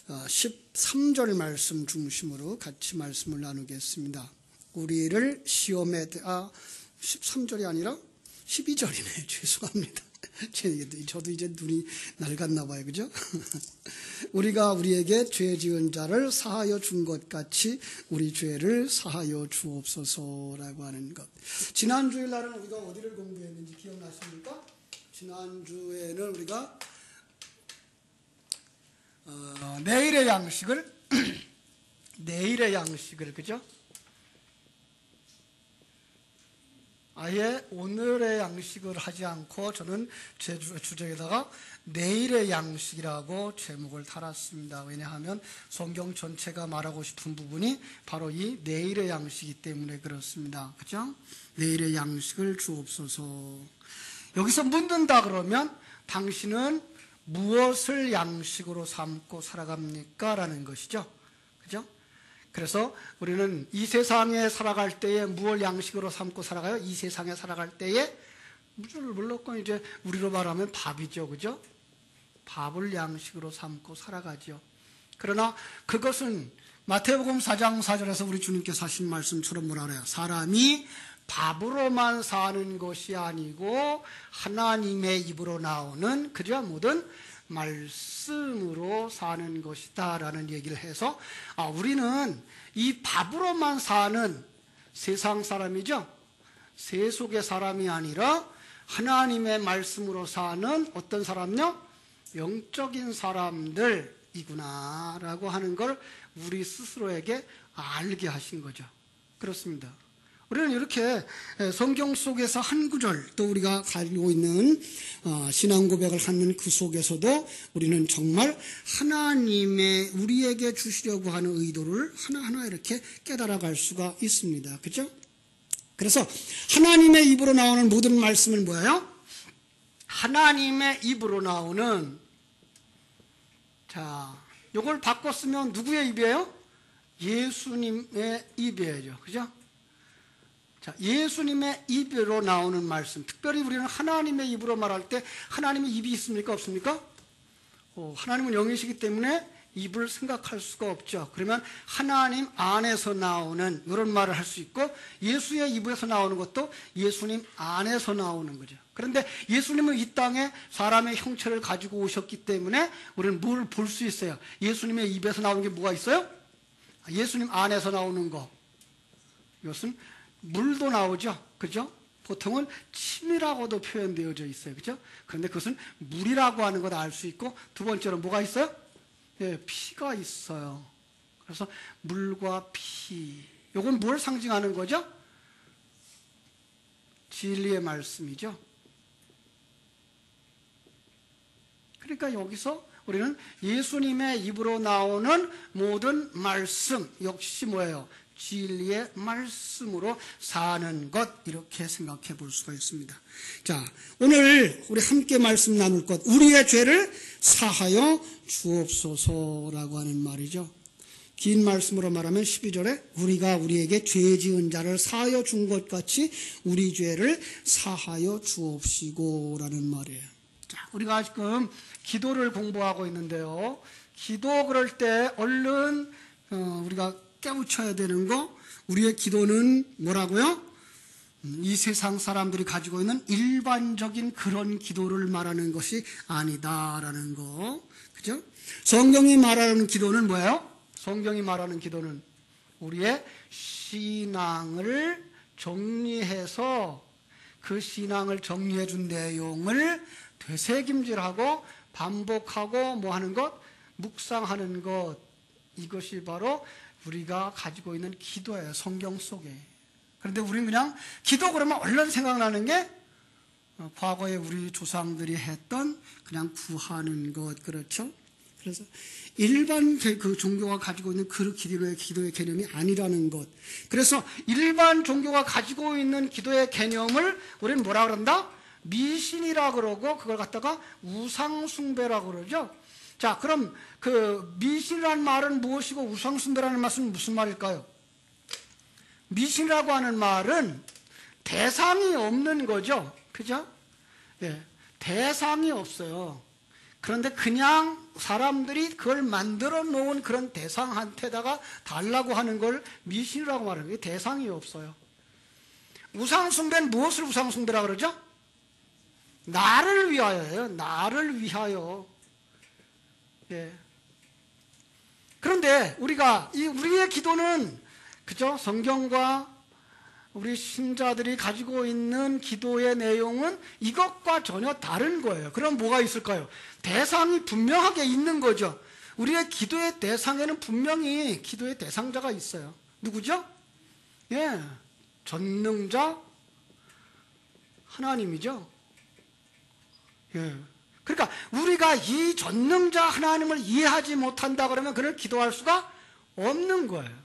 13절 말씀 중심으로 같이 말씀을 나누겠습니다. 우리를 시험에 13절이 아니라 12절이네. 죄송합니다. 저도 이제 눈이 낡았나 봐요. 그죠? 우리가 우리에게 죄 지은 자를 사하여 준 것 같이 우리 죄를 사하여 주옵소서라고 하는 것. 지난 주일날은 우리가 어디를 공부했는지 기억나십니까? 지난주에는 우리가 내일의 양식을 그죠? 아예 오늘의 양식을 하지 않고 저는 제 주제에다가 내일의 양식이라고 제목을 달았습니다. 왜냐하면 성경 전체가 말하고 싶은 부분이 바로 이 내일의 양식이기 때문에 그렇습니다. 그죠? 내일의 양식을 주옵소서. 여기서 묻는다 그러면 당신은 무엇을 양식으로 삼고 살아갑니까? 라는 것이죠. 그죠? 그래서 우리는 이 세상에 살아갈 때에 무엇을 양식으로 삼고 살아가요? 이 세상에 살아갈 때에 물론 이제 우리로 말하면 밥이죠. 그죠? 밥을 양식으로 삼고 살아가죠. 그러나 그것은 마태복음 4장 4절에서 우리 주님께서 하신 말씀처럼 뭐라 그래요? 사람이 밥으로만 사는 것이 아니고 하나님의 입으로 나오는 그저 모든 말씀으로 사는 것이다 라는 얘기를 해서 우리는 이 밥으로만 사는 세상 사람이죠. 세속의 사람이 아니라 하나님의 말씀으로 사는 어떤 사람요? 영적인 사람들이구나 라고 하는 걸 우리 스스로에게 알게 하신 거죠. 그렇습니다. 우리는 이렇게 성경 속에서 한 구절 또 우리가 가지고 있는 신앙 고백을 하는 그 속에서도 우리는 정말 하나님의 우리에게 주시려고 하는 의도를 하나하나 이렇게 깨달아갈 수가 있습니다. 그렇죠? 그래서 하나님의 입으로 나오는 모든 말씀은 뭐예요? 하나님의 입으로 나오는 요걸 바꿔 쓰면 누구의 입이에요? 예수님의 입이에요. 그죠? 예수님의 입으로 나오는 말씀. 특별히 우리는 하나님의 입으로 말할 때 하나님의 입이 있습니까? 없습니까? 하나님은 영이시기 때문에 입을 생각할 수가 없죠. 그러면 하나님 안에서 나오는 이런 말을 할 수 있고 예수의 입에서 나오는 것도 예수님 안에서 나오는 거죠. 그런데 예수님은 이 땅에 사람의 형체를 가지고 오셨기 때문에 우리는 뭘 볼 수 있어요? 예수님의 입에서 나오는 게 뭐가 있어요? 예수님 안에서 나오는 거. 이것은 물도 나오죠. 그죠? 보통은 침이라고도 표현되어져 있어요. 그죠? 그런데 그것은 물이라고 하는 걸 알 수 있고 두 번째로 뭐가 있어요? 피가 있어요. 그래서 물과 피. 이건 뭘 상징하는 거죠? 진리의 말씀이죠. 그러니까 여기서 우리는 예수님의 입으로 나오는 모든 말씀 역시 뭐예요? 진리의 말씀으로 사는 것 이렇게 생각해 볼 수가 있습니다. 자, 오늘 우리 함께 말씀 나눌 것 우리의 죄를 사하여 주옵소서라고 하는 말이죠. 긴 말씀으로 말하면 12절에 우리가 우리에게 죄 지은 자를 사하여 준 것 같이 우리 죄를 사하여 주옵시고 라는 말이에요. 자, 우리가 지금 기도를 공부하고 있는데요. 기도 그럴 때 얼른 우리가 깨우쳐야 되는 거, 우리의 기도는 뭐라고요? 이 세상 사람들이 가지고 있는 일반적인 그런 기도를 말하는 것이 아니다라는 거. 그죠? 성경이 말하는 기도는 뭐예요? 성경이 말하는 기도는 우리의 신앙을 정리해서 그 신앙을 정리해 준 내용을 되새김질하고 반복하고 뭐 하는 것? 묵상하는 것. 이것이 바로 우리가 가지고 있는 기도예요. 성경 속에. 그런데 우리는 그냥 기도 그러면 얼른 생각나는 게 과거에 우리 조상들이 했던 그냥 구하는 것. 그렇죠? 그래서 일반 그 종교가 가지고 있는 그 기도의 개념이 아니라는 것. 그래서 일반 종교가 가지고 있는 기도의 개념을 우리는 뭐라 그런다? 미신이라 그러고 그걸 갖다가 우상숭배라 그러죠. 자, 그럼 그 미신이라는 말은 무엇이고 우상숭배라는 말은 무슨 말일까요? 미신이라고 하는 말은 대상이 없는 거죠. 그죠? 예, 대상이 없어요. 그런데 그냥 사람들이 그걸 만들어 놓은 그런 대상한테다가 달라고 하는 걸 미신이라고 말하는 게 대상이 없어요. 우상숭배는 무엇을 우상숭배라고 그러죠? 나를 위하여예요. 나를 위하여. 예. 그런데 우리의 기도는 그죠? 성경과 우리 신자들이 가지고 있는 기도의 내용은 이것과 전혀 다른 거예요. 그럼 뭐가 있을까요? 대상이 분명하게 있는 거죠. 우리의 기도의 대상에는 분명히 기도의 대상자가 있어요. 누구죠? 예, 전능자 하나님이죠. 예. 그러니까 우리가 이 전능자 하나님을 이해하지 못한다 그러면 그를 기도할 수가 없는 거예요.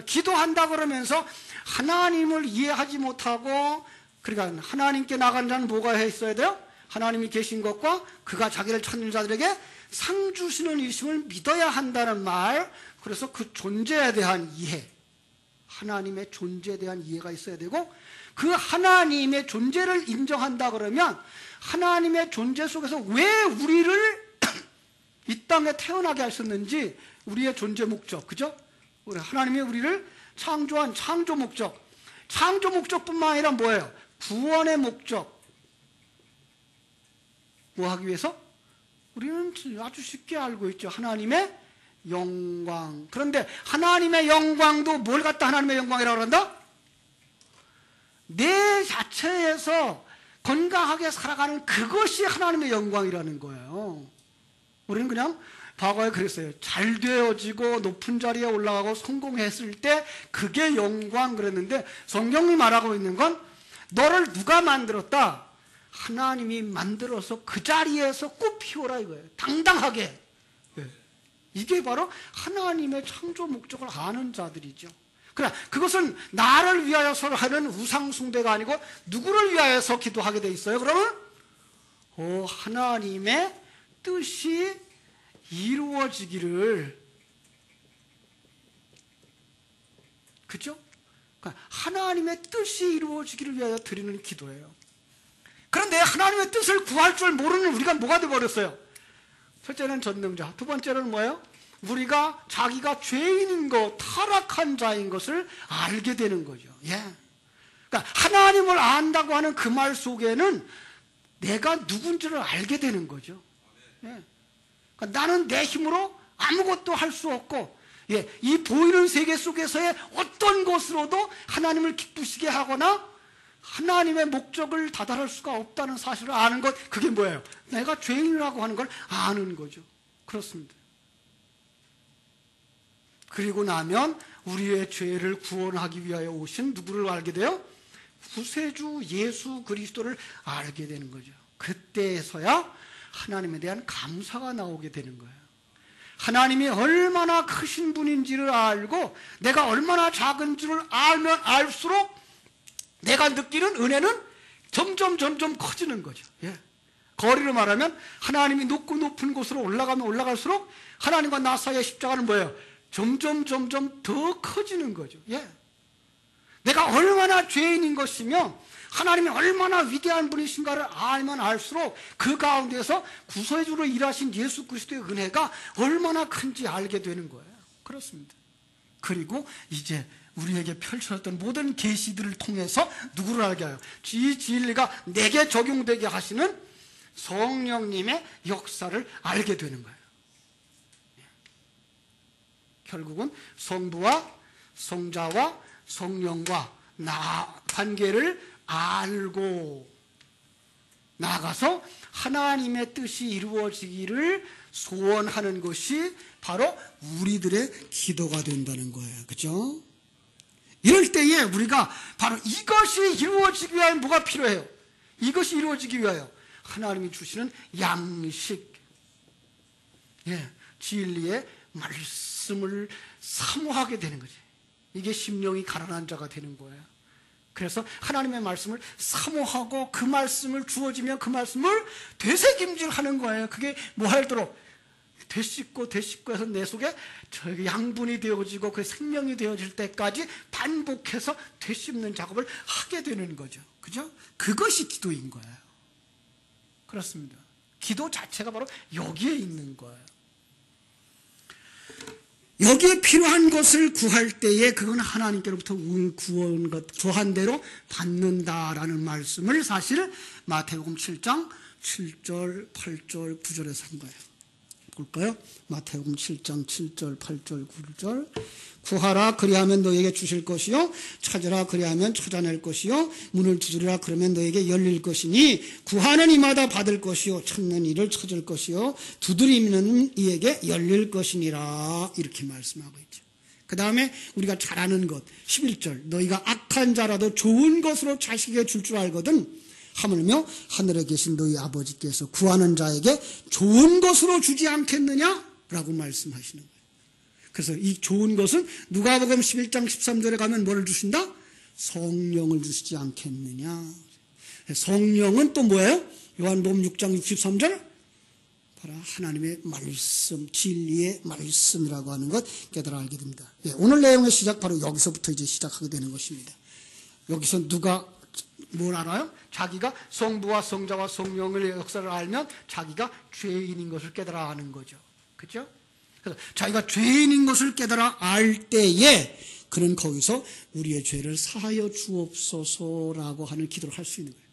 기도한다 그러면서 하나님을 이해하지 못하고, 그러니까 하나님께 나간 자는 뭐가 있어야 돼요? 하나님이 계신 것과 그가 자기를 찾는 자들에게 상 주시는 이심을 믿어야 한다는 말. 그래서 그 존재에 대한 이해, 하나님의 존재에 대한 이해가 있어야 되고, 그 하나님의 존재를 인정한다 그러면 하나님의 존재 속에서 왜 우리를 이 땅에 태어나게 하셨는지, 우리의 존재 목적, 그죠? 하나님이 우리를 창조한 창조 목적뿐만 아니라 뭐예요? 구원의 목적. 뭐 하기 위해서? 우리는 아주 쉽게 알고 있죠. 하나님의 영광. 그런데 하나님의 영광도 뭘 갖다 하나님의 영광이라고 한다? 내 자체에서 건강하게 살아가는 그것이 하나님의 영광이라는 거예요. 우리는 그냥 과거에 그랬어요. 잘 되어지고 높은 자리에 올라가고 성공했을 때 그게 영광 그랬는데, 성경이 말하고 있는 건 너를 누가 만들었다? 하나님이 만들어서 그 자리에서 꽃 피워라 이거예요. 당당하게. 이게 바로 하나님의 창조 목적을 아는 자들이죠. 그러나 그것은 나를 위하여서 하는 우상숭배가 아니고 누구를 위하여서 기도하게 돼 있어요? 그러면 하나님의 뜻이 이루어지기를, 그죠? 그러니까 하나님의 뜻이 이루어지기를 위하여 드리는 기도예요. 그런데 하나님의 뜻을 구할 줄 모르는 우리가 뭐가 되어버렸어요? 첫째는 전능자, 두 번째는 뭐예요? 우리가 자기가 죄인인 것, 타락한 자인 것을 알게 되는 거죠. 예. 그러니까 하나님을 안다고 하는 그 말 속에는 내가 누군지를 알게 되는 거죠. 예. 그러니까 나는 내 힘으로 아무것도 할 수 없고, 예, 이 보이는 세계 속에서의 어떤 것으로도 하나님을 기쁘시게 하거나 하나님의 목적을 다달할 수가 없다는 사실을 아는 것, 그게 뭐예요? 내가 죄인이라고 하는 걸 아는 거죠. 그렇습니다. 그리고 나면 우리의 죄를 구원하기 위하여 오신 누구를 알게 돼요? 구세주 예수 그리스도를 알게 되는 거죠. 그때서야 하나님에 대한 감사가 나오게 되는 거예요. 하나님이 얼마나 크신 분인지를 알고 내가 얼마나 작은 줄을 알면 알수록 내가 느끼는 은혜는 점점 커지는 거죠. 예. 거리로 말하면 하나님이 높은 곳으로 올라가면 올라갈수록 하나님과 나 사이의 십자가는 뭐예요? 점점 더 커지는 거죠. 예. 내가 얼마나 죄인인 것이며 하나님이 얼마나 위대한 분이신가를 알면 알수록 그 가운데서 구세주로 일하신 예수 그리스도의 은혜가 얼마나 큰지 알게 되는 거예요. 그렇습니다. 그리고 이제 우리에게 펼쳐졌던 모든 계시들을 통해서 누구를 알게 하여? 이 진리가 내게 적용되게 하시는 성령님의 역사를 알게 되는 거예요. 결국은 성부와 성자와 성령과 관계를 알고 나가서 하나님의 뜻이 이루어지기를 소원하는 것이 바로 우리들의 기도가 된다는 거예요. 그죠? 이럴 때에 우리가 바로 이것이 이루어지기 위하여 뭐가 필요해요? 이것이 이루어지기 위하여 하나님이 주시는 양식, 예, 진리의 말씀을 사모하게 되는 거지. 이게 심령이 가난한 자가 되는 거예요. 그래서 하나님의 말씀을 사모하고 그 말씀을 주어지면 그 말씀을 되새김질하는 거예요. 그게 뭐하도록 되씹고 해서 내 속에 양분이 되어지고 그 생명이 되어질 때까지 반복해서 되씹는 작업을 하게 되는 거죠. 그죠? 그것이 기도인 거예요. 그렇습니다. 기도 자체가 바로 여기에 있는 거예요. 여기에 필요한 것을 구할 때에 그건 하나님께로부터 구한 대로 받는다라는 말씀을 사실 마태복음 7장 7절, 8절, 9절에서 한 거예요. 볼까요? 마태복음 7장 7절, 8절, 9절. 구하라 그리하면 너에게 주실 것이요 찾으라 그리하면 찾아낼 것이요 문을 두드리라 그러면 너에게 열릴 것이니 구하는 이마다 받을 것이요 찾는 이를 찾을 것이요 두드리는 이에게 열릴 것이니라 이렇게 말씀하고 있죠. 그 다음에 우리가 잘 아는 것 11절 너희가 악한 자라도 좋은 것으로 자식에게 줄 줄 알거든 하물며 하늘에 계신 너희 아버지께서 구하는 자에게 좋은 것으로 주지 않겠느냐라고 말씀하시는 거예요. 그래서 이 좋은 것은 누가복음 11장 13절에 가면 뭐를 주신다? 성령을 주시지 않겠느냐. 성령은 또 뭐예요? 요한복음 6장 63절 바로 하나님의 말씀, 진리의 말씀이라고 하는 것 깨달아 알게 됩니다. 오늘 내용의 시작 바로 여기서부터 이제 시작하게 되는 것입니다. 여기서 누가 뭘 알아요? 자기가 성부와 성자와 성령의 역사를 알면 자기가 죄인인 것을 깨달아 아는 거죠. 그렇죠? 그래서 자기가 죄인인 것을 깨달아 알 때에 그는 거기서 우리의 죄를 사하여 주옵소서라고 하는 기도를 할 수 있는 거예요.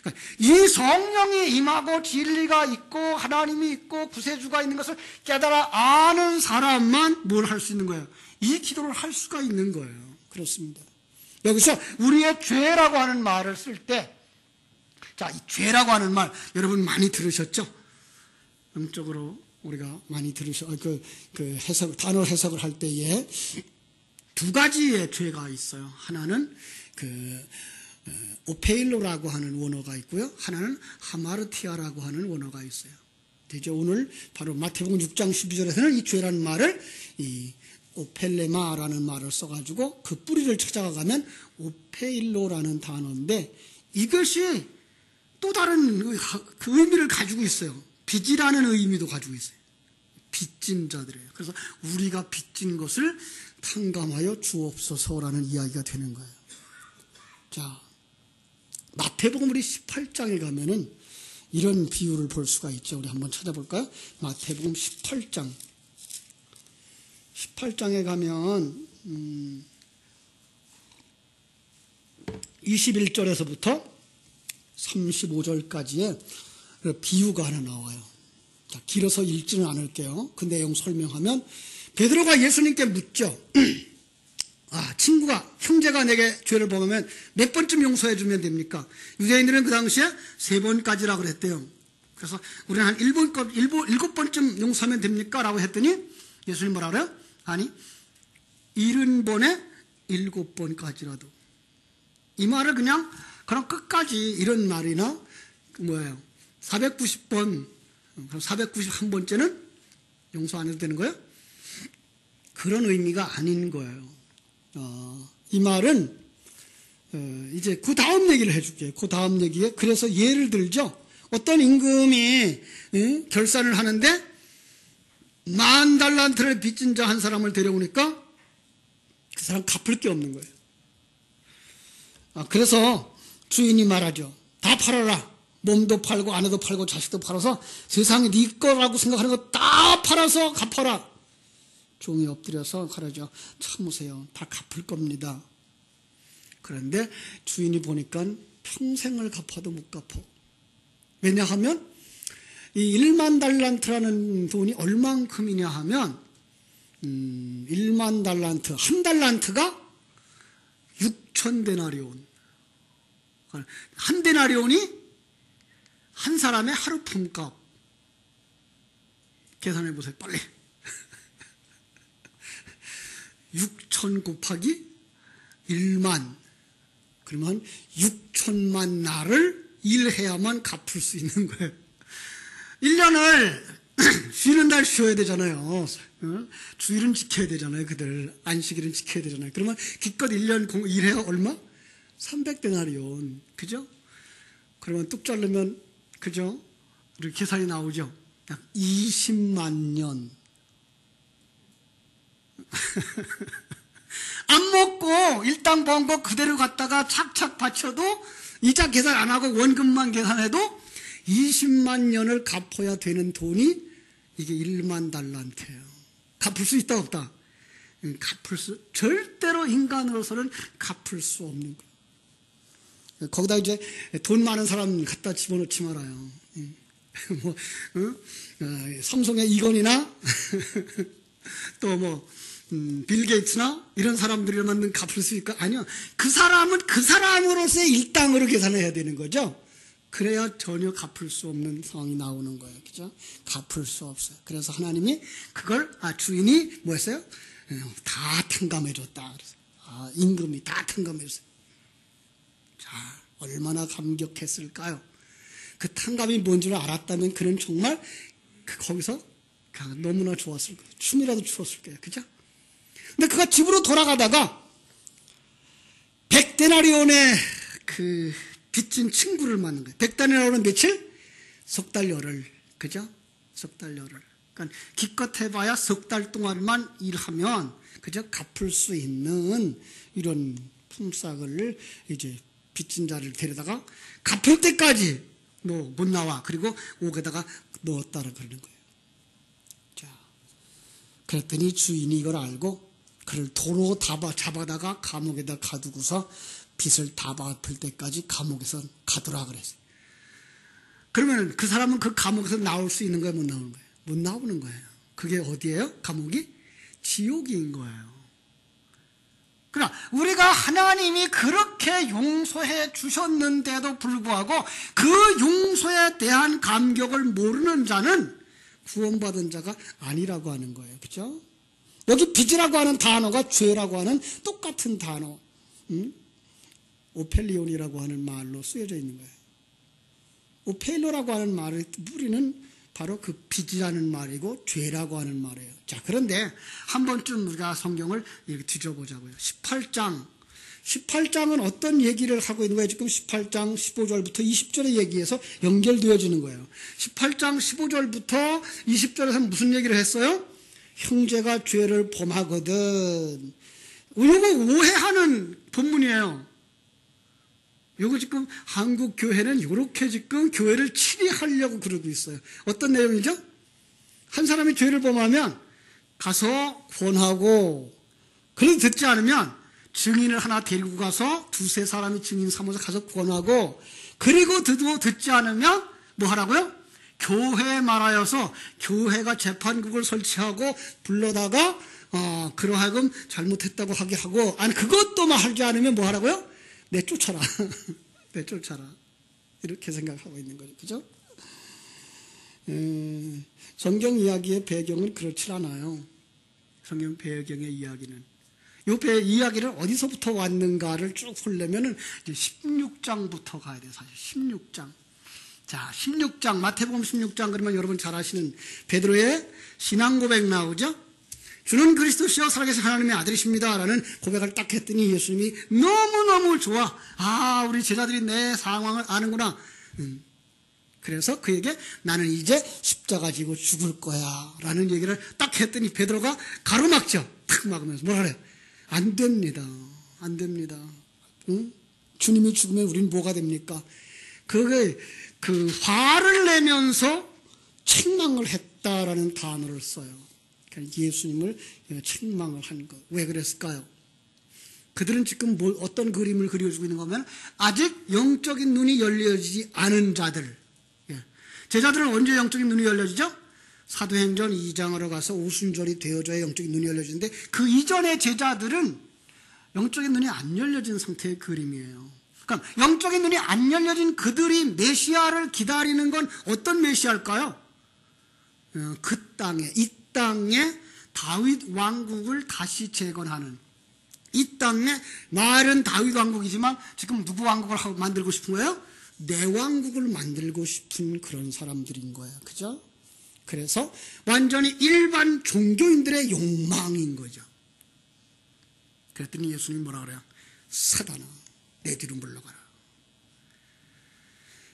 그러니까 이 성령이 임하고 진리가 있고 하나님이 있고 구세주가 있는 것을 깨달아 아는 사람만 뭘 할 수 있는 거예요? 이 기도를 할 수가 있는 거예요. 그렇습니다. 여기서 우리의 죄라고 하는 말을 쓸 때 자, 이 죄라고 하는 말 여러분 많이 들으셨죠? 영적으로 우리가 많이 해석, 단어 해석을 할 때에 두 가지의 죄가 있어요. 하나는 오페일로라고 하는 원어가 있고요. 하나는 하마르티아라고 하는 원어가 있어요. 되죠? 오늘 바로 마태복음 6장 12절에서는 이 죄라는 말을 이 오펠레마라는 말을 써가지고 그 뿌리를 찾아가면 오페일로라는 단어인데 이것이 또 다른 그 의미를 가지고 있어요. 빚이라는 의미도 가지고 있어요. 빚진 자들이에요. 그래서 우리가 빚진 것을 탕감하여 주옵소서라는 이야기가 되는 거예요. 자, 마태복음 우리 18장에 가면은 이런 비유를 볼 수가 있죠. 우리 한번 찾아볼까요? 마태복음 18장. 18장에 가면 21절에서부터 35절까지의 비유가 하나 나와요. 자, 길어서 읽지는 않을게요. 그 내용 설명하면 베드로가 예수님께 묻죠. 친구가 형제가 내게 죄를 범하면 몇 번쯤 용서해 주면 됩니까? 유대인들은 그 당시에 3번까지라고 그랬대요. 그래서 우리는 한 7번쯤 용서하면 됩니까? 라고 했더니 예수님 뭐라 그래요? 아니 70번에 7번까지라도. 이 말을 그럼 끝까지 이런 말이나 490번 491번째는 용서 안 해도 되는 거예요? 그런 의미가 아닌 거예요. 이 말은 이제 그 다음 얘기를 해줄게요. 그 다음 얘기에 그래서 예를 들죠. 어떤 임금이 결산을 하는데 10,000달란트를 빚진 자 한 사람을 데려오니까 그 사람 갚을 게 없는 거예요. 그래서 주인이 말하죠. 다 팔아라. 몸도 팔고 아내도 팔고 자식도 팔아서 세상에 네 거라고 생각하는 거 다 팔아서 갚아라. 종이 엎드려서 가라죠. 참으세요. 다 갚을 겁니다. 그런데 주인이 보니까 평생을 갚아도 못 갚아. 왜냐하면 이 10,000달란트라는 돈이 얼만큼이냐 하면 10,000달란트, 한 달란트가 6,000데나리온. 한 데나리온이 한 사람의 하루 품값. 계산해 보세요. 빨리. 6,000 곱하기 1만. 그러면 6천만 날을 일해야만 갚을 수 있는 거예요. 1년을 쉬는 날 쉬어야 되잖아요. 주일은 지켜야 되잖아요. 그들 안식일은 지켜야 되잖아요. 그러면 기껏 1년 일해야 얼마? 300데나리온. 그죠? 그러면 뚝 자르면 그죠? 이렇게 계산이 나오죠. 약 20만 년. 안 먹고 일당 번 거 그대로 갖다가 착착 바쳐도 이자 계산 안 하고 원금만 계산해도 20만 년을 갚아야 되는 돈이 이게 1만 달란트예요. 갚을 수 있다 없다? 절대로 인간으로서는 갚을 수 없는 거예요. 거기다 이제 돈 많은 사람 갖다 집어넣지 말아요. 뭐, 삼성의 이건희나 또 뭐, 빌 게이츠나 이런 사람들이라면 갚을 수 있을까? 아니요. 그 사람은 그 사람으로서의 일당으로 계산을 해야 되는 거죠. 그래야 전혀 갚을 수 없는 상황이 나오는 거예요. 그죠? 갚을 수 없어요. 그래서 하나님이 그걸, 주인이 뭐 했어요? 다 탕감해줬다. 임금이 다 탕감해줬어요. 자, 얼마나 감격했을까요? 그 탕감이 뭔 줄 알았다면 그는 정말 거기서 너무나 좋았을 거예요. 춤이라도 추었을 거예요. 그죠? 근데 그가 집으로 돌아가다가 100데나리온의 그 빚진 친구를 만난 거예요. 100데나리온은 며칠? 석 달 열흘. 그죠? 석 달 열흘. 그러니까 기껏 해봐야 석 달 동안만 일하면 그저 갚을 수 있는 이런 품삯을 이제 빚진 자를 데려다가 갚을 때까지 너 못 나와. 그리고 옥에다가 넣었다라 그러는 거예요. 자, 그랬더니 주인이 이걸 알고 그를 도로 잡아다가 감옥에다 가두고서 빚을 다 갚을 때까지 감옥에서 가두라 그랬어요. 그러면 그 사람은 그 감옥에서 나올 수 있는 거예요? 못 나오는 거예요? 못 나오는 거예요. 그게 어디예요? 감옥이? 지옥인 거예요. 그러나 우리가 하나님이 그렇게 용서해 주셨는데도 불구하고 그 용서에 대한 감격을 모르는 자는 구원받은 자가 아니라고 하는 거예요. 그렇죠? 여기 빚이라고 하는 단어가 죄라고 하는 똑같은 단어, 오펠리온이라고 하는 말로 쓰여져 있는 거예요. 오펠로라고 하는 말의 뿌리는 바로 그 빚이라는 말이고 죄라고 하는 말이에요. 자, 그런데 한 번쯤 우리가 성경을 이렇게 뒤져보자고요. 18장은 어떤 얘기를 하고 있는 거예요? 지금 18장 15절부터 20절의 얘기에서 연결되어지는 거예요. 18장 15절부터 20절에서 무슨 얘기를 했어요? 형제가 죄를 범하거든. 이거 오해하는 본문이에요. 요거 지금 한국 교회는 이렇게 지금 교회를 치리하려고 그러고 있어요. 어떤 내용이죠? 한 사람이 죄를 범하면 가서 권하고, 그래도 듣지 않으면 증인을 하나 데리고 가서 두세 사람이 증인 삼아서 가서 권하고, 그리고 듣지 않으면 뭐 하라고요? 교회에 말하여서 교회가 재판국을 설치하고 불러다가 그러하여금 잘못했다고 하게 하고, 아니 그것도 하지 않으면 뭐 하라고요? 내쫓아라. 내쫓아라. 이렇게 생각하고 있는 거죠. 그죠? 성경 이야기의 배경은 그렇지 않아요. 성경 배경의 이야기는. 이 이야기를 어디서부터 왔는가를 쭉 보려면은 16장부터 가야 돼요. 사실 16장. 자, 16장, 마태복음 16장 그러면 여러분 잘 아시는 베드로의 신앙 고백 나오죠? 주는 그리스도시여 살아계신 하나님의 아들이십니다 라는 고백을 딱 했더니 예수님이 너무너무 좋아. 우리 제자들이 내 상황을 아는구나. 그래서 그에게 나는 이제 십자가 지고 죽을 거야 라는 얘기를 딱 했더니 베드로가 가로막죠. 탁 막으면서 뭐라 그래요? 안 됩니다. 안 됩니다. 응? 주님이 죽으면 우린 뭐가 됩니까? 그 화를 내면서 책망을 했다라는 단어를 써요. 예수님을 책망을 한 것. 왜 그랬을까요? 그들은 지금 어떤 그림을 그려주고 있는 거면 아직 영적인 눈이 열려지지 않은 자들. 제자들은 언제 영적인 눈이 열려지죠? 사도행전 2장으로 가서 오순절이 되어져야 영적인 눈이 열려지는데 그 이전의 제자들은 영적인 눈이 안 열려진 상태의 그림이에요. 그러니까 영적인 눈이 안 열려진 그들이 메시아를 기다리는 건 어떤 메시아일까요? 그 땅에, 이 땅에 다윗 왕국을 다시 재건하는, 이 땅에 말은 다윗 왕국이지만 지금 누구 왕국을 만들고 싶은 거예요? 내 왕국을 만들고 싶은 그런 사람들인 거예요. 그죠? 그래서 완전히 일반 종교인들의 욕망인 거죠. 그랬더니 예수님이 뭐라 그래요? 사단아, 내 뒤로 물러가라.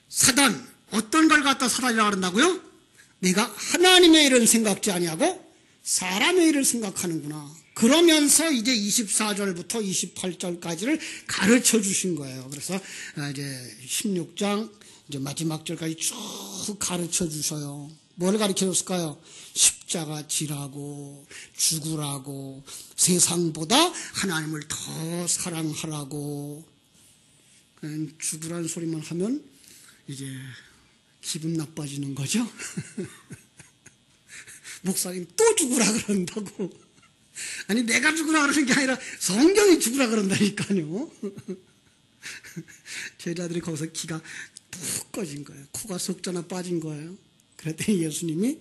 사단, 어떤 걸 갖다 사단이라고 그런다고요? 내가 하나님의 일을 생각지 아니하고 사람의 일을 생각하는구나. 그러면서 이제 24절부터 28절까지를 가르쳐 주신 거예요. 그래서 이제 16장 이제 마지막 절까지 쭉 가르쳐 주셔요. 뭘 가르쳐 줬을까요? 십자가 지라고, 죽으라고, 세상보다 하나님을 더 사랑하라고. 죽으라는 소리만 하면 이제 기분 나빠지는 거죠. 목사님 또 죽으라 그런다고. 아니 내가 죽으라 그러는 게 아니라 성경이 죽으라 그런다니까요. 제자들이 거기서 기가 푹 꺼진 거예요. 코가 석자나 빠진 거예요. 그랬더니 예수님이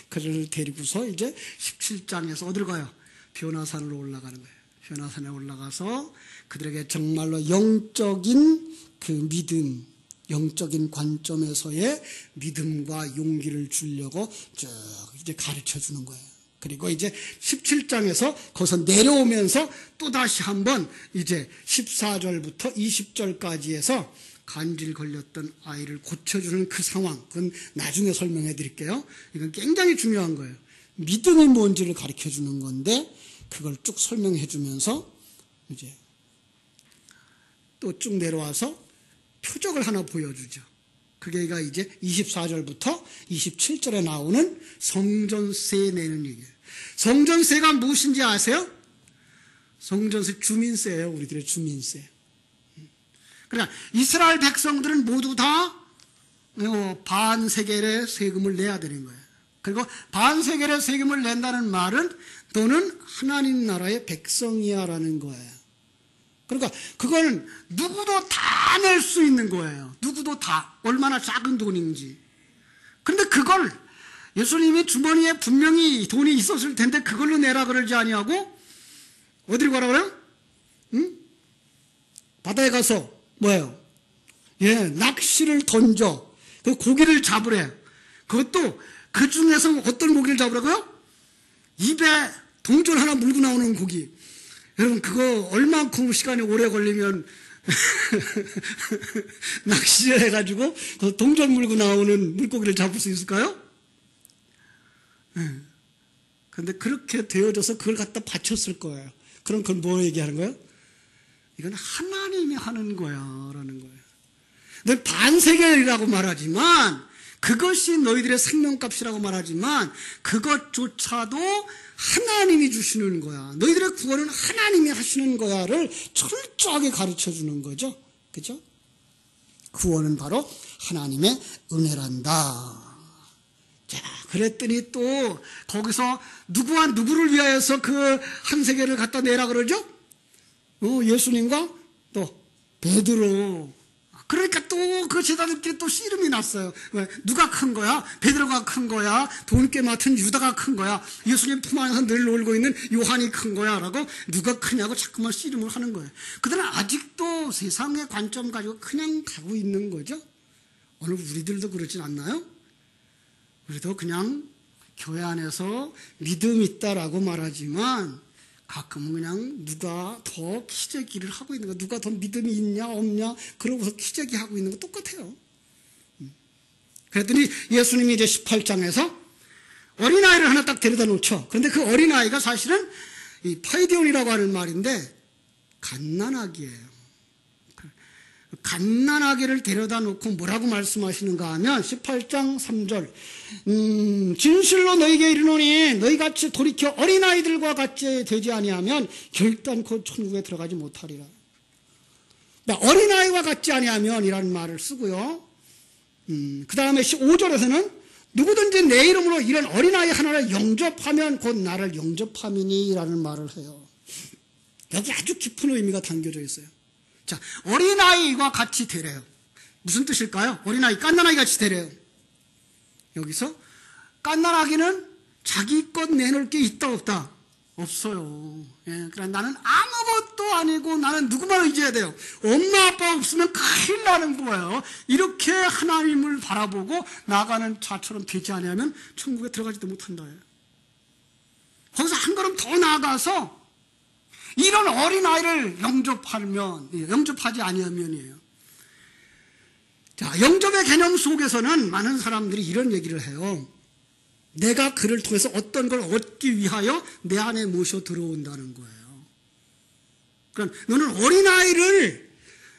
그를 데리고서 이제 17장에서 어디로 가요? 변화산으로 올라가는 거예요. 변화산에 올라가서 그들에게 정말로 영적인 그 믿음, 영적인 관점에서의 믿음과 용기를 주려고 쭉 이제 가르쳐 주는 거예요. 그리고 이제 17장에서 거기서 내려오면서 또다시 한번 이제 14절부터 20절까지 해서 간질 걸렸던 아이를 고쳐주는 그 상황, 그건 나중에 설명해 드릴게요. 이건 굉장히 중요한 거예요. 믿음이 뭔지를 가르쳐 주는 건데 그걸 쭉 설명해 주면서 이제 또 쭉 내려와서 표적을 하나 보여주죠. 그게 이제 24절부터 27절에 나오는 성전세 내는 얘기예요. 성전세가 무엇인지 아세요? 성전세 주민세예요. 우리들의 주민세. 그러니까 이스라엘 백성들은 모두 다 반세겔의 세금을 내야 되는 거예요. 그리고 반세겔의 세금을 낸다는 말은 너는 하나님 나라의 백성이야라는 거예요. 그러니까 그걸 누구도 다 낼 수 있는 거예요. 누구도 다. 얼마나 작은 돈인지. 그런데 그걸 예수님이 주머니에 분명히 돈이 있었을 텐데 그걸로 내라 그러지 아니하고 어디로 가라 그래요? 응? 바다에 가서 뭐예요? 낚시를 던져. 그 고기를 잡으래. 그것도 그 중에서 어떤 고기를 잡으라고요? 입에 동전 하나 물고 나오는 고기. 여러분 그거 얼만큼 시간이 오래 걸리면 낚시를 해가지고 그 동전 물고 나오는 물고기를 잡을 수 있을까요? 그런데 그렇게 되어져서 그걸 갖다 바쳤을 거예요. 그럼 그건 뭐 얘기하는 거예요? 이건 하나님이 하는 거야 라는 거예요. 너 반세겔이라고 말하지만 그것이 너희들의 생명값이라고 말하지만 그것조차도 하나님이 주시는 거야. 너희들의 구원은 하나님이 하시는 거야를 철저하게 가르쳐 주는 거죠. 그죠? 구원은 바로 하나님의 은혜란다. 자, 그랬더니 또 거기서 누구와 누구를 위하여서 그 한 세겔을 갖다 내라 그러죠? 예수님과 또 베드로. 그러니까 또 그 제자들끼리 또 씨름이 났어요. 왜? 누가 큰 거야? 베드로가 큰 거야? 돈꽤 맡은 유다가 큰 거야? 예수님 품 안에서 늘 놀고 있는 요한이 큰 거야? 라고 누가 크냐고 자꾸만 씨름을 하는 거예요. 그들은 아직도 세상의 관점 가지고 그냥 가고 있는 거죠. 오늘 우리들도 그러진 않나요? 우리도 그냥 교회 안에서 믿음 있다라고 말하지만 가끔은 그냥 누가 더 키재기를 하고 있는 거, 누가 더 믿음이 있냐 없냐 그러고서 키재기 하고 있는 거 똑같아요. 그랬더니 예수님이 이제 18장에서 어린아이를 하나 딱 데려다 놓죠. 그런데 그 어린아이가 사실은 이 파이디온이라고 하는 말인데 갓난아기예요. 갓난아기를 데려다 놓고 뭐라고 말씀하시는가 하면 18장 3절 진실로 너희에게 이르노니 너희같이 돌이켜 어린아이들과 같이 되지 아니하면 결단코 천국에 들어가지 못하리라. 어린아이와 같지 아니하면 이라는 말을 쓰고요. 그 다음에 5절에서는 누구든지 내 이름으로 이런 어린아이 하나를 영접하면 곧 나를 영접함이니 라는 말을 해요. 여기 아주 깊은 의미가 담겨져 있어요. 자, 어린아이와 같이 되래요. 무슨 뜻일까요? 어린아이, 갓난아이 같이 되래요. 여기서 갓난아기는 자기 것 내놓을 게 있다 없다? 없어요. 그러니까 나는 아무것도 아니고 나는 누구만 의지해야 돼요. 엄마 아빠 없으면 큰일 나는 거예요. 이렇게 하나님을 바라보고 나가는 자처럼 되지 않으면 천국에 들어가지도 못한다. 거기서 한 걸음 더 나아가서 이런 어린아이를 영접하지 아니하면이에요. 자, 영접의 개념 속에서는 많은 사람들이 이런 얘기를 해요. 내가 그를 통해서 어떤 걸 얻기 위하여 내 안에 모셔 들어온다는 거예요. 그러니까 너는 어린아이를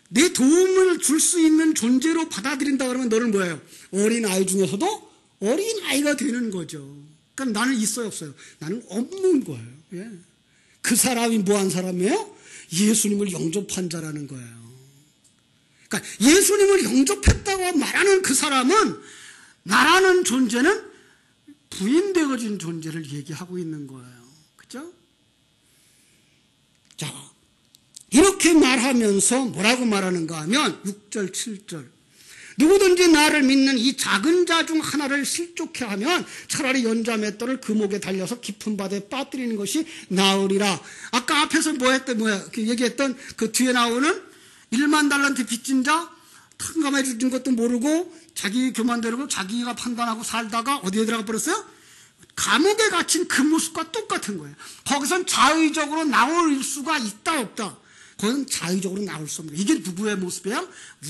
내 도움을 줄 수 있는 존재로 받아들인다 그러면 너는 뭐예요? 어린아이 중에서도 어린아이가 되는 거죠. 그러니까 나는 있어요, 없어요? 나는 없는 거예요. 예. 그 사람이 뭐한 사람이에요? 예수님을 영접한 자라는 거예요. 그러니까 예수님을 영접했다고 말하는 그 사람은 나라는 존재는 부인되어진 존재를 얘기하고 있는 거예요. 그죠? 자, 이렇게 말하면서 뭐라고 말하는가 하면 6절, 7절. 누구든지 나를 믿는 이 작은 자 중 하나를 실족해 하면 차라리 연자 맷돌을 그 목에 달려서 깊은 바다에 빠뜨리는 것이 나으리라. 아까 앞에서 얘기했던 그 뒤에 나오는 1만 달란트 빚진 자, 탕감해 주신 것도 모르고 자기 교만대로 자기가 판단하고 살다가 어디에 들어가 버렸어요? 감옥에 갇힌 그 모습과 똑같은 거예요. 거기선 자의적으로 나올 수가 있다 없다. 거기는 자의적으로 나올 수 없는 거예요. 이게 누구의 모습이에요?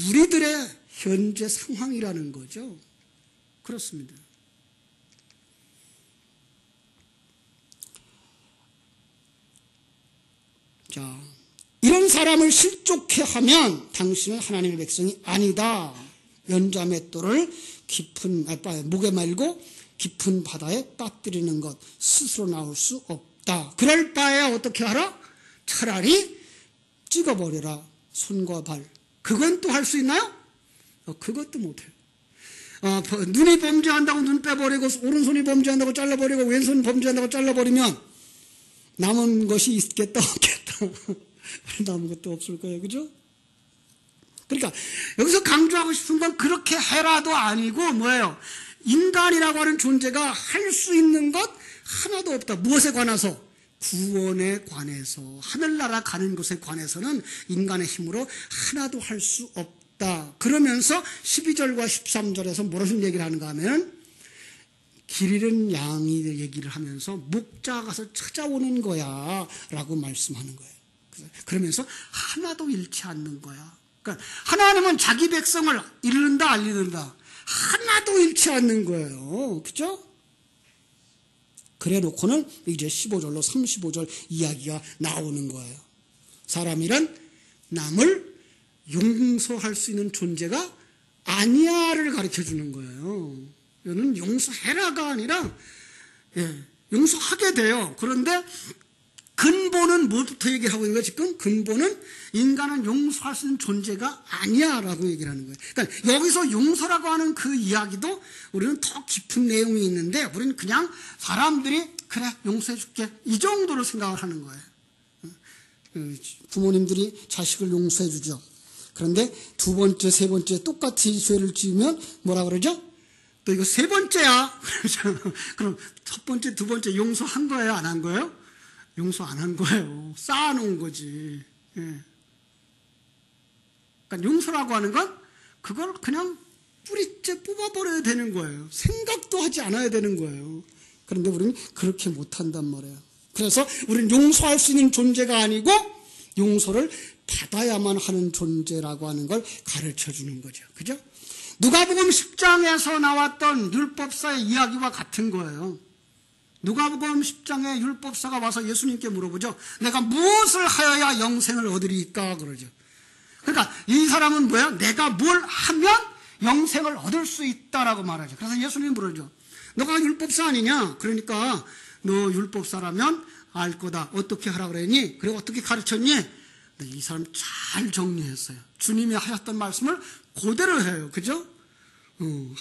우리들의 현재 상황이라는 거죠. 그렇습니다. 자, 이런 사람을 실족해 하면 당신은 하나님의 백성이 아니다. 연자 맷돌을 목에 말고 깊은 바다에 빠뜨리는 것 스스로 나올 수 없다. 그럴 바에 어떻게 하라? 차라리 찍어버려라. 손과 발. 그건 또 할 수 있나요? 그것도 못해요. 눈이 범죄한다고 눈 빼버리고 오른손이 범죄한다고 잘라버리고 왼손이 범죄한다고 잘라버리면 남은 것이 있겠다 없겠다. 남은 것도 없을 거예요. 그죠? 그러니까 여기서 강조하고 싶은 건 그렇게 해라도 아니고 뭐예요? 인간이라고 하는 존재가 할 수 있는 것 하나도 없다. 무엇에 관해서? 구원에 관해서, 하늘나라 가는 것에 관해서는 인간의 힘으로 하나도 할 수 없다. 그러면서 12절과 13절에서 무슨 얘기를 하는가 하면 길 잃은 양이 얘기를 하면서 목자가 가서 찾아오는 거야 라고 말씀하는 거예요. 그러면서 하나도 잃지 않는 거야. 그러니까 하나님은 자기 백성을 잃는다 안 잃는다? 하나도 잃지 않는 거예요. 그죠? 그래 놓고는 이제 15절로 35절 이야기가 나오는 거예요. 사람이란 남을 용서할 수 있는 존재가 아니야를 가르쳐 주는 거예요. 이거는 용서해라가 아니라 용서하게 돼요. 그런데 근본은 뭐부터 얘기하고 있는 거예요? 지금 근본은 인간은 용서할 수 있는 존재가 아니야 라고 얘기를 하는 거예요. 그러니까 여기서 용서라고 하는 그 이야기도 우리는 더 깊은 내용이 있는데 우리는 그냥 사람들이 그래 용서해 줄게 이 정도로 생각을 하는 거예요. 부모님들이 자식을 용서해 주죠. 그런데 두 번째, 세 번째 똑같이 죄를 지으면 뭐라 그러죠? 또 이거 세 번째야. 그럼 첫 번째, 두 번째 용서한 거예요? 안 한 거예요? 용서 안 한 거예요. 쌓아놓은 거지. 예. 그러니까 용서라고 하는 건 그걸 그냥 뿌리째 뽑아버려야 되는 거예요. 생각도 하지 않아야 되는 거예요. 그런데 우리는 그렇게 못한단 말이에요. 그래서 우리는 용서할 수 있는 존재가 아니고 용서를 받아야만 하는 존재라고 하는 걸 가르쳐 주는 거죠. 그죠? 누가복음 10장에서 나왔던 율법사의 이야기와 같은 거예요. 누가복음 10장에 율법사가 와서 예수님께 물어보죠. 내가 무엇을 하여야 영생을 얻으리까? 그러죠. 그러니까 이 사람은 뭐야? 내가 뭘 하면 영생을 얻을 수 있다라고 말하죠. 그래서 예수님이 물어죠. 너가 율법사 아니냐? 그러니까 너 율법사라면 알 거다. 어떻게 하라 그랬니? 그리고 어떻게 가르쳤니? 이 사람 잘 정리했어요. 주님이 하셨던 말씀을 그대로 해요. 그죠?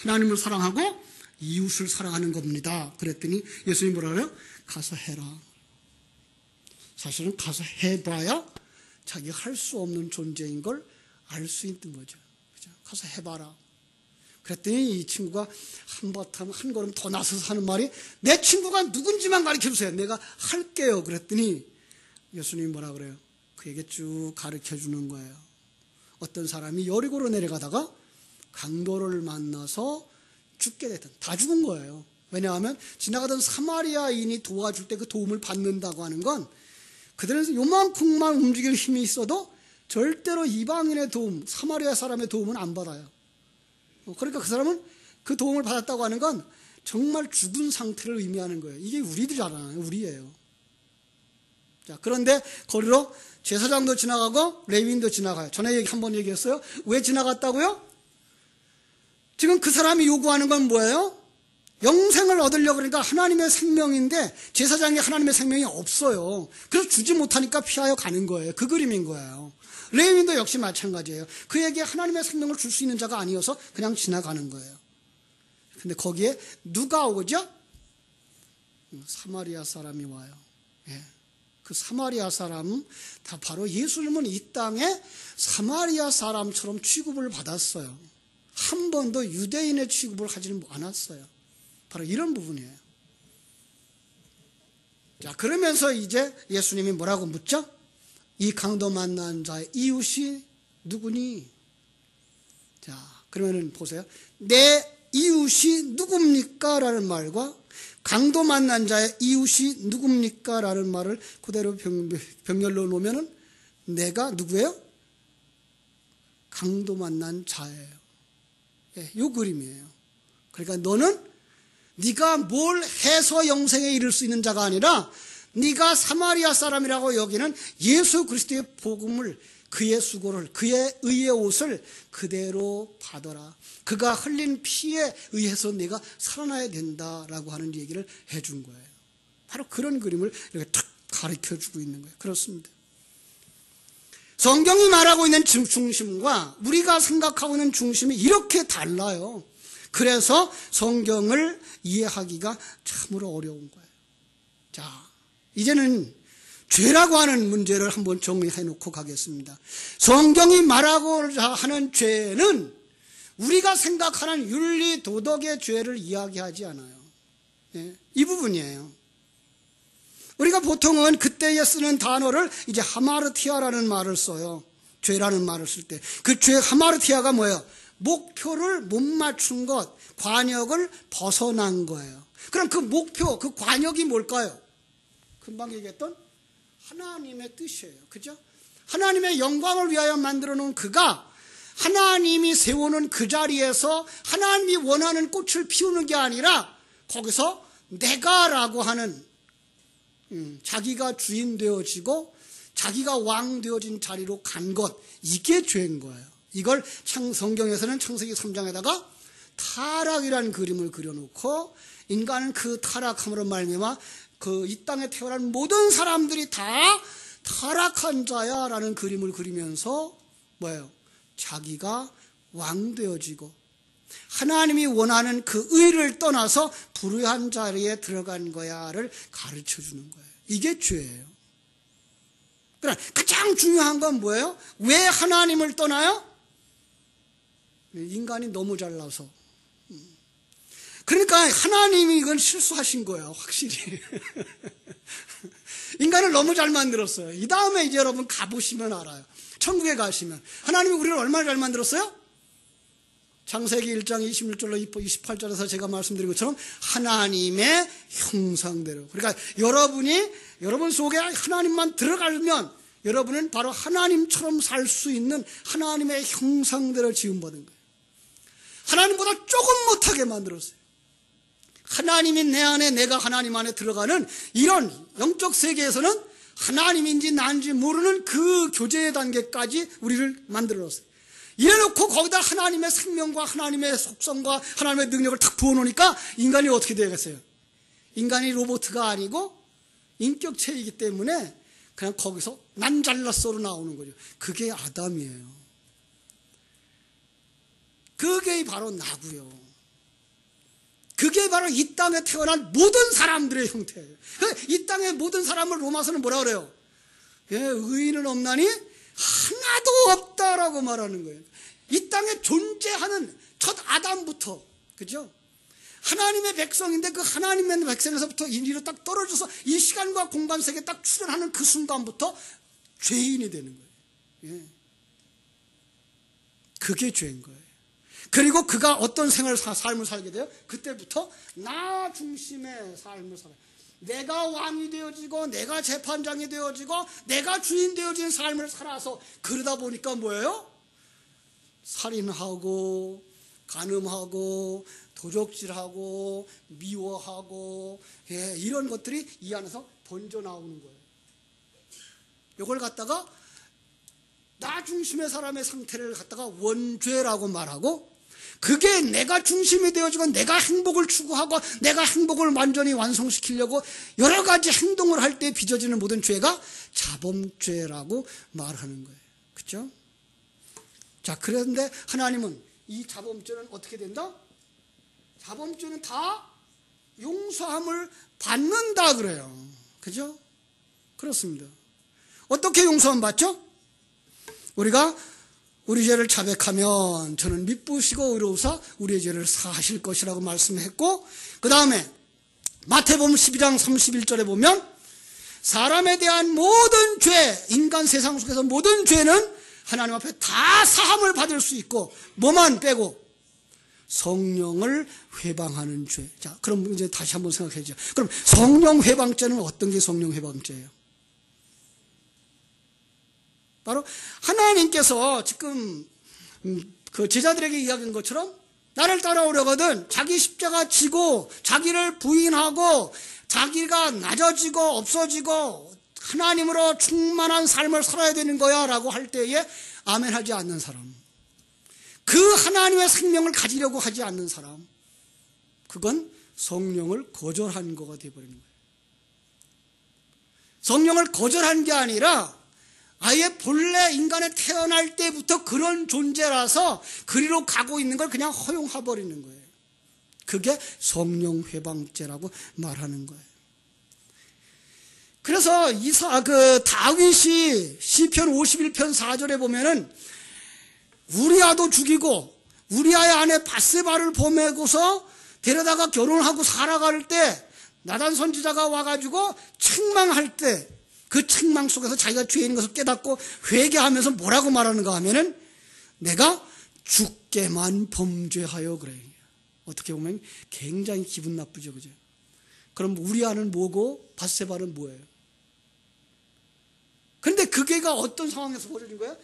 하나님을 사랑하고 이웃을 사랑하는 겁니다. 그랬더니 예수님이 뭐라 그래요? 가서 해라. 사실은 가서 해봐야 자기가 할 수 없는 존재인 걸 알 수 있는 거죠. 그죠? 가서 해봐라. 그랬더니 이 친구가 한바탕 한 걸음 더 나서서 하는 말이 내 친구가 누군지만 가르쳐 주세요. 내가 할게요. 그랬더니 예수님이 뭐라 그래요? 그에게 쭉 가르쳐 주는 거예요. 어떤 사람이 여리고로 내려가다가 강도를 만나서 죽게 됐던, 다 죽은 거예요. 왜냐하면 지나가던 사마리아인이 도와줄 때 그 도움을 받는다고 하는 건 그들은 요만큼만 움직일 힘이 있어도 절대로 이방인의 도움, 사마리아 사람의 도움은 안 받아요. 그러니까 그 사람은 그 도움을 받았다고 하는 건 정말 죽은 상태를 의미하는 거예요. 이게 우리들이잖아요. 우리예요. 자, 그런데 거리로 제사장도 지나가고 레위인도 지나가요. 전에 한번 얘기했어요. 왜 지나갔다고요? 지금 그 사람이 요구하는 건 뭐예요? 영생을 얻으려고 그러니까 하나님의 생명인데 제사장이 하나님의 생명이 없어요. 그래서 주지 못하니까 피하여 가는 거예요. 그 그림인 거예요. 레위인도 역시 마찬가지예요. 그에게 하나님의 생명을 줄 수 있는 자가 아니어서 그냥 지나가는 거예요. 근데 거기에 누가 오죠? 사마리아 사람이 와요. 예. 그 사마리아 사람은 다 바로 예수님은 이 땅에 사마리아 사람처럼 취급을 받았어요. 한 번도 유대인의 취급을 하지는 않았어요. 바로 이런 부분이에요. 자, 그러면서 이제 예수님이 뭐라고 묻죠? 이 강도 만난 자의 이웃이 누구니? 자, 그러면은 보세요. 내 이웃이 누굽니까? 라는 말과 강도 만난 자의 이웃이 누굽니까? 라는 말을 그대로 병렬로 놓으면은 내가 누구예요? 강도 만난 자예요. 예, 요 그림이에요. 그러니까 너는 네가 뭘 해서 영생에 이를 수 있는 자가 아니라 네가 사마리아 사람이라고 여기는 예수 그리스도의 복음을, 그의 수고를, 그의 의의 옷을 그대로 받아라. 그가 흘린 피에 의해서 네가 살아나야 된다라고 하는 얘기를 해준 거예요. 바로 그런 그림을 이렇게 탁 가르쳐주고 있는 거예요. 그렇습니다. 성경이 말하고 있는 중심과 우리가 생각하고 있는 중심이 이렇게 달라요. 그래서 성경을 이해하기가 참으로 어려운 거예요. 자, 이제는 죄라고 하는 문제를 한번 정리해 놓고 가겠습니다. 성경이 말하고 하는 죄는 우리가 생각하는 윤리 도덕의 죄를 이야기하지 않아요. 예, 이 부분이에요. 우리가 보통은 그때에 쓰는 단어를 이제 하마르티아라는 말을 써요. 죄라는 말을 쓸 때. 그 죄 하마르티아가 뭐예요? 목표를 못 맞춘 것, 관역을 벗어난 거예요. 그럼 그 목표, 그 관역이 뭘까요? 금방 얘기했던 하나님의 뜻이에요. 그죠? 하나님의 영광을 위하여 만들어 놓은 그가 하나님이 세우는 그 자리에서 하나님이 원하는 꽃을 피우는 게 아니라 거기서 내가라고 하는 자기가 주인 되어지고 자기가 왕 되어진 자리로 간 것, 이게 죄인 거예요. 이걸 성경에서는 창세기 3장에다가 타락이라는 그림을 그려놓고 인간은 그 타락함으로 말미암아 그 이 땅에 태어난 모든 사람들이 다 타락한 자야라는 그림을 그리면서 뭐예요? 자기가 왕 되어지고 하나님이 원하는 그 의를 떠나서 불의한 자리에 들어간 거야를 가르쳐 주는 거예요. 이게 죄예요. 그러나 가장 중요한 건 뭐예요? 왜 하나님을 떠나요? 인간이 너무 잘나서. 그러니까 하나님이 이건 실수하신 거예요, 확실히. 인간을 너무 잘 만들었어요. 이 다음에 이제 여러분 가보시면 알아요. 천국에 가시면 하나님이 우리를 얼마나 잘 만들었어요? 창세기 1장 26절로 28절에서 제가 말씀드린 것처럼 하나님의 형상대로. 그러니까 여러분 속에 하나님만 들어가면 여러분은 바로 하나님처럼 살 수 있는 하나님의 형상대로 지음받은 거예요. 하나님보다 조금 못하게 만들었어요. 하나님이 내 안에, 내가 하나님 안에 들어가는 이런 영적 세계에서는 하나님인지 나인지 모르는 그 교제의 단계까지 우리를 만들어놨어요. 이래놓고 거기다 하나님의 생명과 하나님의 속성과 하나님의 능력을 탁 부어놓으니까 인간이 어떻게 되겠어요? 인간이 로봇가 아니고 인격체이기 때문에 그냥 거기서 난 잘났어로 나오는 거죠. 그게 아담이에요. 그게 바로 나고요. 그게 바로 이 땅에 태어난 모든 사람들의 형태예요. 이 땅의 모든 사람을 로마서는 뭐라 그래요? 예, 의인은 없나니 하나도 없다라고 말하는 거예요. 이 땅에 존재하는 첫 아담부터, 그죠? 하나님의 백성인데 그 하나님의 백성에서부터 이리로 딱 떨어져서 이 시간과 공간 세계에 딱 출현하는 그 순간부터 죄인이 되는 거예요. 예. 그게 죄인 거예요. 그리고 그가 어떤 삶을 살게 돼요? 그때부터 나 중심의 삶을 살아요. 내가 왕이 되어지고 내가 재판장이 되어지고 내가 주인 되어진 삶을 살아서 그러다 보니까 뭐예요? 살인하고 간음하고 도적질하고 미워하고 이런 것들이 이 안에서 번져 나오는 거예요. 이걸 갖다가 나 중심의 사람의 상태를 갖다가 원죄라고 말하고, 그게 내가 중심이 되어지고 내가 행복을 추구하고 내가 행복을 완전히 완성시키려고 여러 가지 행동을 할 때 빚어지는 모든 죄가 자범죄라고 말하는 거예요. 그렇죠? 자, 그런데 하나님은 이 자범죄는 어떻게 된다? 자범죄는 다 용서함을 받는다 그래요. 그죠? 그렇습니다. 어떻게 용서함 받죠? 우리가 우리 죄를 자백하면 저는 미쁘시고 의로우사 우리의 죄를 사하실 것이라고 말씀했고, 그 다음에 마태복음 12장 31절에 보면 사람에 대한 모든 죄, 인간 세상 속에서 모든 죄는 하나님 앞에 다 사함을 받을 수 있고, 뭐만 빼고 성령을 회방하는 죄. 자, 그럼 이제 다시 한번 생각해야죠. 그럼 성령 회방죄는 어떤 게 성령 회방죄예요? 바로 하나님께서 지금 그 제자들에게 이야기한 것처럼 나를 따라오려거든 자기 십자가 지고 자기를 부인하고 자기가 낮아지고 없어지고 하나님으로 충만한 삶을 살아야 되는 거야 라고 할 때에 아멘하지 않는 사람, 그 하나님의 생명을 가지려고 하지 않는 사람, 그건 성령을 거절한 거가 되어버리는 거예요. 성령을 거절한 게 아니라 아예 본래 인간에 태어날 때부터 그런 존재라서 그리로 가고 있는 걸 그냥 허용해버리는 거예요. 그게 성령 회방죄라고 말하는 거예요. 그래서 다윗이 시편 51편 4절에 보면은 우리아도 죽이고 우리아의 아내 밧세바를 보내고서 데려다가 결혼하고 살아갈 때 나단 선지자가 와가지고 책망할 때 그 책망 속에서 자기가 죄인 것을 깨닫고 회개하면서 뭐라고 말하는가 하면은 내가 주께만 범죄하여 그래요. 어떻게 보면 굉장히 기분 나쁘죠, 그죠? 그럼 우리아는 뭐고 밧세바는 뭐예요? 그런데 그게가 어떤 상황에서 벌어진 거예요?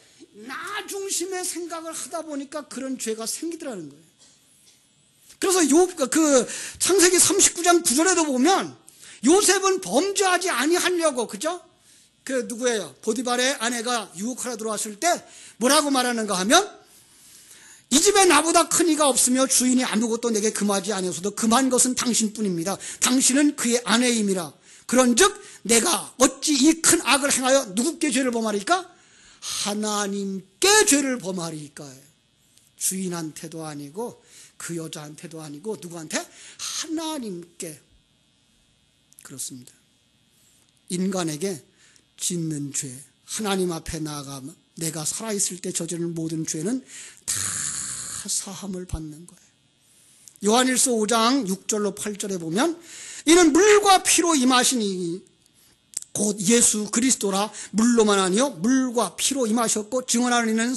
나 중심의 생각을 하다 보니까 그런 죄가 생기더라는 거예요. 그래서 창세기 39장 9절에도 보면 요셉은 범죄하지 아니하려고, 그죠? 누구예요? 보디발의 아내가 유혹하러 들어왔을 때 뭐라고 말하는가 하면 이 집에 나보다 큰 이가 없으며 주인이 아무것도 내게 금하지 아니어서도 금한 것은 당신뿐입니다. 당신은 그의 아내임이라. 그런즉 내가 어찌 이 큰 악을 행하여 누구께 죄를 범하리까? 하나님께 죄를 범하리까. 주인한테도 아니고 그 여자한테도 아니고 누구한테? 하나님께. 그렇습니다. 인간에게 짓는 죄, 하나님 앞에 나아가면 내가 살아있을 때 저지른 모든 죄는 다 사함을 받는 거예요. 요한일서 5장 6절로 8절에 보면 이는 물과 피로 임하시니 곧 예수 그리스도라. 물로만 아니요 물과 피로 임하셨고 증언하는 이는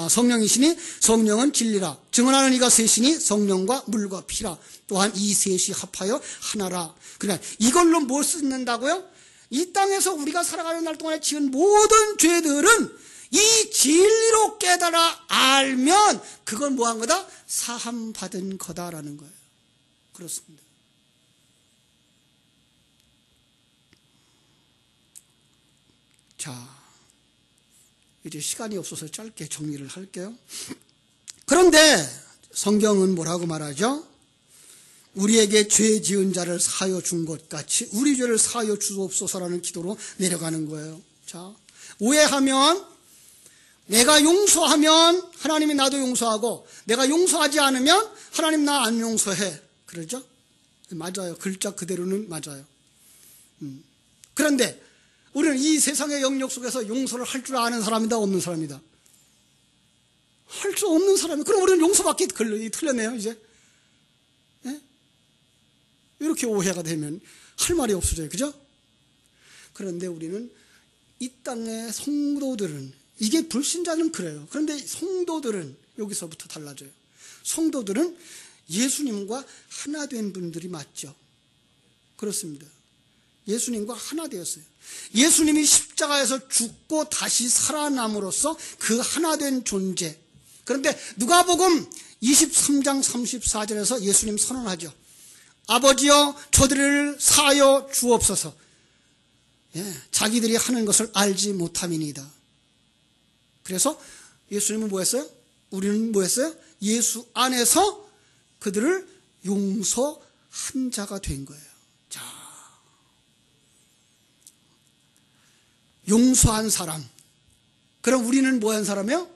성령이시니 성령은 진리라. 증언하는 이가 셋이니 성령과 물과 피라. 또한 이 셋이 합하여 하나라. 그러니까 이걸로 뭘 쓰는다고요? 이 땅에서 우리가 살아가는 날 동안에 지은 모든 죄들은 이 진리로 깨달아 알면 그건 뭐한 거다? 사함 받은 거다라는 거예요. 그렇습니다. 자, 이제 시간이 없어서 짧게 정리를 할게요. 그런데 성경은 뭐라고 말하죠? 우리에게 죄 지은 자를 사하여 준 것 같이 우리 죄를 사하여 주옵소서라는 기도로 내려가는 거예요. 자, 오해하면 내가 용서하면 하나님이 나도 용서하고 내가 용서하지 않으면 하나님 나 안 용서해. 그러죠? 맞아요. 글자 그대로는 맞아요. 그런데 우리는 이 세상의 영역 속에서 용서를 할 줄 아는 사람이다, 없는 사람이다? 할 수 없는 사람이. 그럼 우리는 용서받기 틀렸네요, 이제. 네? 이렇게 오해가 되면 할 말이 없어져요, 그죠? 그런데 우리는 이 땅의 성도들은, 이게 불신자는 그래요. 그런데 성도들은 여기서부터 달라져요. 성도들은 예수님과 하나 된 분들이 맞죠. 그렇습니다. 예수님과 하나 되었어요. 예수님이 십자가에서 죽고 다시 살아남으로써 그 하나 된 존재. 그런데 누가복음 23장 34절에서 예수님 선언하죠. 아버지여 저들을 사하여 주옵소서. 자기들이 하는 것을 알지 못함이니이다. 그래서 예수님은 뭐 했어요? 우리는 뭐 했어요? 예수 안에서 그들을 용서한 자가 된 거예요. 자, 용서한 사람. 그럼 우리는 뭐 한 사람이요?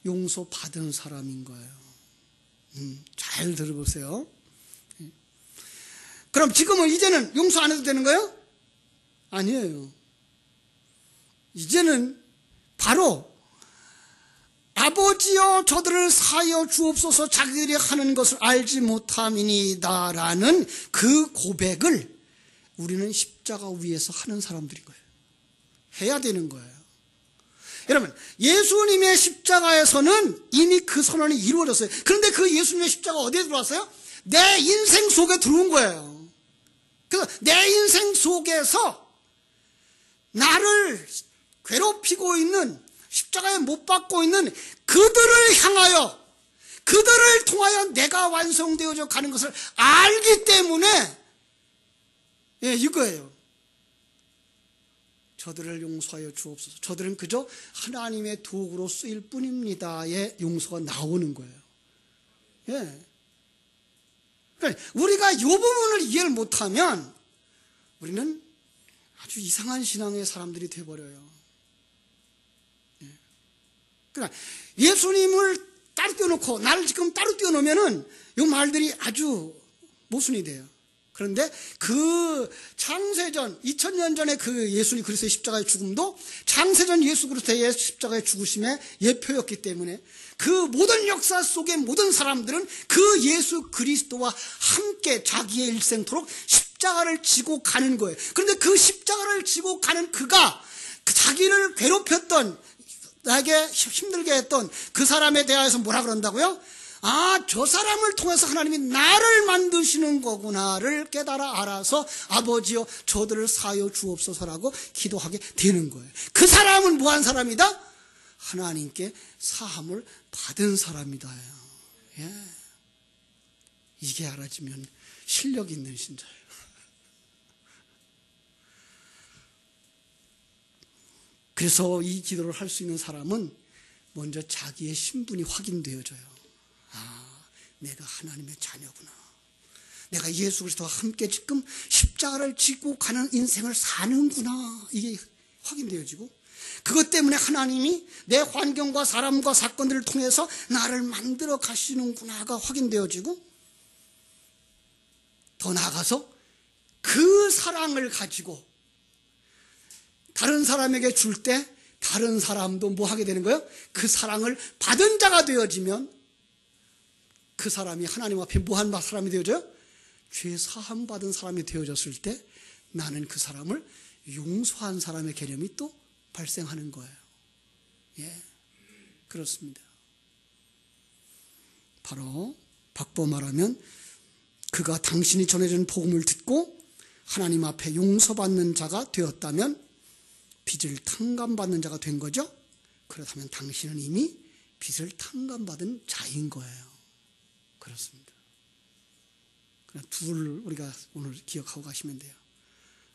용서받은 사람인 거예요. 잘 들어보세요. 그럼 지금은 이제는 용서 안 해도 되는 거예요? 아니에요. 이제는 바로 아버지여 저들을 사하여 주옵소서 자기들이 하는 것을 알지 못함이니다라는 그 고백을 우리는 십자가 위에서 하는 사람들인 거예요. 해야 되는 거예요. 여러분, 예수님의 십자가에서는 이미 그 선언이 이루어졌어요. 그런데 그 예수님의 십자가 어디에 들어왔어요? 내 인생 속에 들어온 거예요. 그래서 내 인생 속에서 나를 괴롭히고 있는, 십자가에 못 박고 있는 그들을 향하여, 그들을 통하여 내가 완성되어져 가는 것을 알기 때문에 이거예요. 저들을 용서하여 주옵소서. 저들은 그저 하나님의 도구로 쓰일 뿐입니다의 용서가 나오는 거예요. 그러니까 우리가 이 부분을 이해를 못하면 우리는 아주 이상한 신앙의 사람들이 돼버려요. 그러니까 예수님을 따로 띄워놓고 나를 지금 따로 띄워놓으면은 이 말들이 아주 모순이 돼요. 그런데 그 창세전 2000년 전에 그 예수님 그리스도의 십자가의 죽음도 창세전 예수 그리스도의 십자가의 죽으심의 예표였기 때문에 그 모든 역사 속의 모든 사람들은 그 예수 그리스도와 함께 자기의 일생토록 십자가를 지고 가는 거예요. 그런데 그 십자가를 지고 가는 그가 자기를 괴롭혔던, 나에게 힘들게 했던 그 사람에 대하여서 뭐라 그런다고요? 아, 저 사람을 통해서 하나님이 나를 만드시는 거구나를 깨달아 알아서 아버지여 저들을 사하여 주옵소서라고 기도하게 되는 거예요. 그 사람은 뭐한 사람이다? 하나님께 사함을 받은 사람이다. 이게 알아지면 실력 있는 신자예요. 그래서 이 기도를 할 수 있는 사람은 먼저 자기의 신분이 확인되어져요. 아, 내가 하나님의 자녀구나. 내가 예수 그리스도와 함께 지금 십자가를 지고 가는 인생을 사는구나. 이게 확인되어지고, 그것 때문에 하나님이 내 환경과 사람과 사건들을 통해서 나를 만들어 가시는구나가 확인되어지고, 더 나아가서 그 사랑을 가지고 다른 사람에게 줄 때 다른 사람도 뭐 하게 되는 거예요? 그 사랑을 받은 자가 되어지면 그 사람이 하나님 앞에 뭐한 사람이 되어져요? 죄 사함 받은 사람이 되어졌을 때 나는 그 사람을 용서한 사람의 개념이 또 발생하는 거예요. 그렇습니다. 바로 바꿔 말하면 그가 당신이 전해준 복음을 듣고 하나님 앞에 용서받는 자가 되었다면 빚을 탕감받는 자가 된 거죠. 그렇다면 당신은 이미 빚을 탕감받은 자인 거예요. 그렇습니다. 그냥 둘 우리가 오늘 기억하고 가시면 돼요.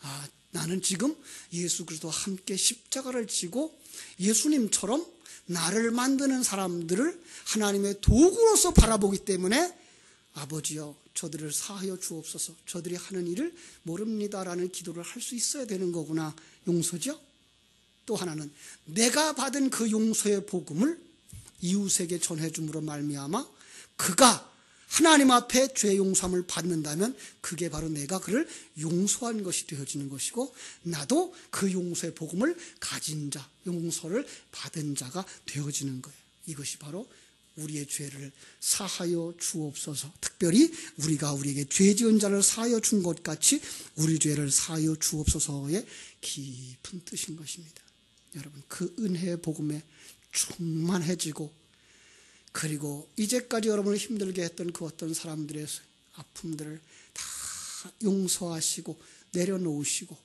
아, 나는 지금 예수 그리스도와 함께 십자가를 지고 예수님처럼 나를 만드는 사람들을 하나님의 도구로서 바라보기 때문에 아버지여 저들을 사하여 주옵소서. 저들이 하는 일을 모릅니다라는 기도를 할 수 있어야 되는 거구나. 용서죠. 또 하나는 내가 받은 그 용서의 복음을 이웃에게 전해줌으로 말미암아 그가 하나님 앞에 죄 용서함을 받는다면 그게 바로 내가 그를 용서한 것이 되어지는 것이고, 나도 그 용서의 복음을 가진 자, 용서를 받은 자가 되어지는 거예요. 이것이 바로 우리의 죄를 사하여 주옵소서. 특별히 우리가 우리에게 죄 지은 자를 사하여 준 것 같이 우리 죄를 사하여 주옵소서의 깊은 뜻인 것입니다. 여러분, 그 은혜의 복음에 충만해지고, 그리고 이제까지 여러분을 힘들게 했던 그 어떤 사람들의 아픔들을 다 용서하시고 내려놓으시고,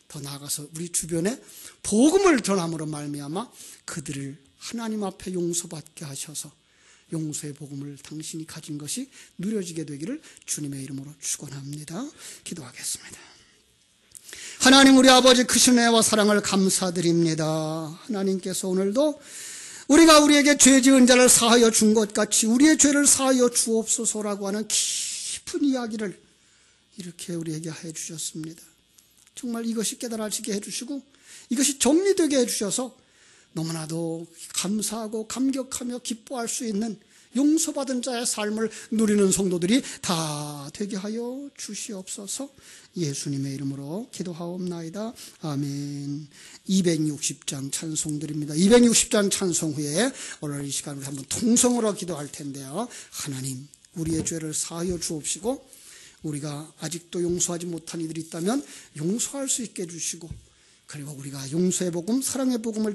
더 나아가서 우리 주변에 복음을 전함으로 말미암아 그들을 하나님 앞에 용서받게 하셔서 용서의 복음을 당신이 가진 것이 누려지게 되기를 주님의 이름으로 축원합니다. 기도하겠습니다. 하나님 우리 아버지 크신 은혜와 사랑을 감사드립니다. 하나님께서 오늘도 우리가 우리에게 죄 지은 자를 사하여 준 것 같이 우리의 죄를 사하여 주옵소서라고 하는 깊은 이야기를 이렇게 우리에게 해주셨습니다. 정말 이것이 깨달아지게 해주시고 이것이 정리되게 해주셔서 너무나도 감사하고 감격하며 기뻐할 수 있는 용서받은 자의 삶을 누리는 성도들이 다 되게 하여 주시옵소서. 예수님의 이름으로 기도하옵나이다. 아멘. 260장 찬송드립니다. 260장 찬송 후에 오늘 이 시간을 한번 통성으로 기도할 텐데요. 하나님 우리의 죄를 사하여 주옵시고 우리가 아직도 용서하지 못한 이들이 있다면 용서할 수 있게 해주시고 그리고 우리가 용서의 복음, 사랑의 복음을